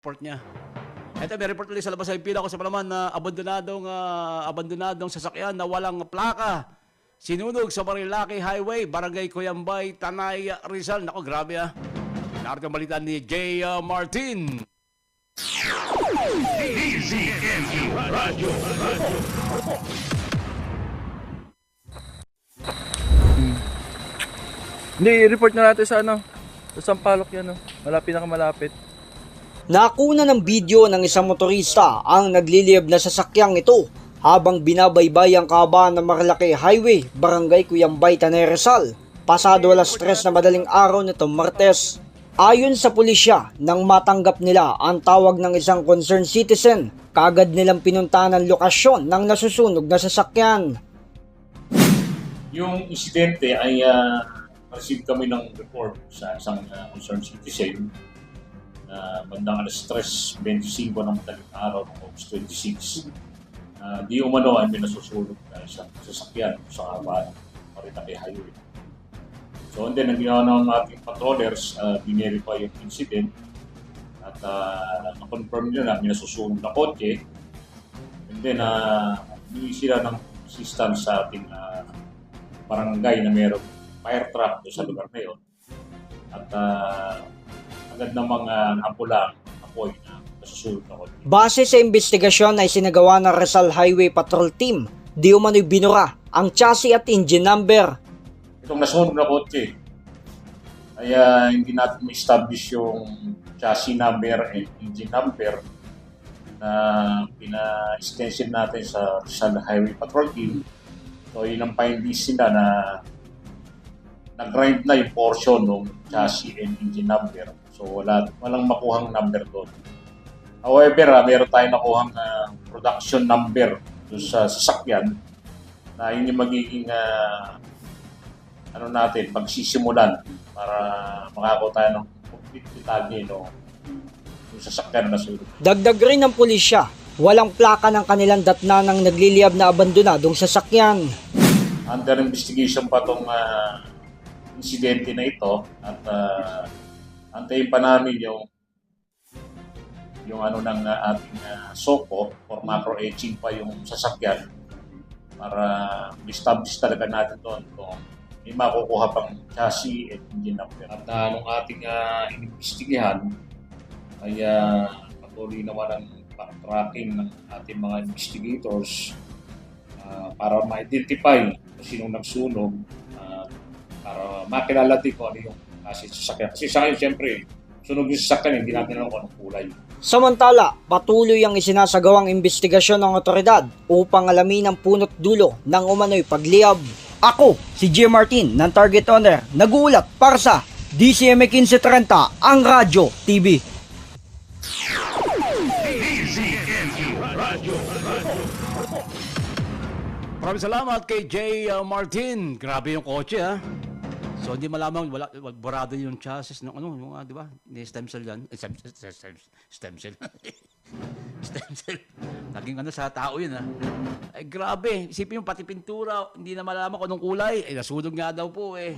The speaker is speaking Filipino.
report niya. Ito, may report ulit sa labas ay pila ko sa palaman na abandonadong sasakyan na walang plaka. Sinunog sa Marilaki Highway, Barangay Cuyambay, Tanay, Rizal. Nako, grabe ah. Narito ang balita ni J. Martin. Hindi, i-report na natin sa sa Sampaloc yan, pinakamalapit. Nakuna ng video ng isang motorista ang nagliliyab na sasakyang ito habang binabaybay ang kahabaan ng Marilaki Highway, Barangay Cuyambay, Tanay, Rizal. Pasado 3:00 na madaling araw nitong Martes. Ayon sa pulisya, nang matanggap nila ang tawag ng isang concerned citizen, kaagad nilang pinuntahan ang lokasyon ng nasusunog na sasakyan. Yung insidente ay receive kami ng report sa isang concerned citizen na bandang 3:25 ng madaling araw ng August 26. Di umano ay may nasusunog na isang sasakyan sa kahabaan ng Marilaki Highway. So and then, ang ginawa ng ating patrollers, binerify yung incident at na-confirm nila na may nasusunog na kotse. And then, hindi sila ng assistance sa ating barangay na mayroong fire truck doon sa lugar na yun. At agad namang napula ang apoy na nasusunog na kotse. Base sa investigasyon ay sinagawa ng Rizal Highway Patrol Team, di umano'y binura ang chassis at engine number. Itong nasunog na kotse ay hindi natin ma-establish yung chassis number and engine number na pina-extension natin sa Rizal Highway Patrol Team. So yun ang findings nila na nag-grind na yung portion ng chassis and engine number. So walang makuhang number doon. However, meron tayong nakuhang production number doon sa sasakyan na yun yung magiging natin, magsisimulan para makakuha tayo ng complete detalye yung sasakyan na sunod. Dagdag rin ng pulisya, walang plaka ng kanilang datna ng nagliliyab na abandonadong sasakyan. Under investigation pa itong insidente na ito at antayin pa namin yung ng ating SOCO or macro etching pa yung sasakyan para establish talaga natin doon kung may makukuha pang chassis at engine number. At nung ating inimbestigahan ay patuloy naman ang tracking ng ating mga investigators para ma-identify kung sinong nagsunog para makilala din kung ano yung kasi sasakyan. Kasi sa akin, siyempre, sunog yung sasakyan, hindi natin alam kung anong kulay. Samantala, patuloy ang isinasagawang investigasyon ng otoridad upang alamin ang punot dulo ng umano'y pagliyab. Ako, si J. Martin ng Target Owner, nag-uulat para sa DCMA 1530, ang Radyo TV. Maraming salamat kay J. Martin. Grabe yung kotse ha. So hindi malaman, barado yung chassis ng di ba? Hindi stem cell yan. Stem cell. Stem cell. Naging sa tao yun ha. Ay grabe, isipin yung pati pintura, hindi na malaman kung anong kulay. Nasunog nga daw po eh.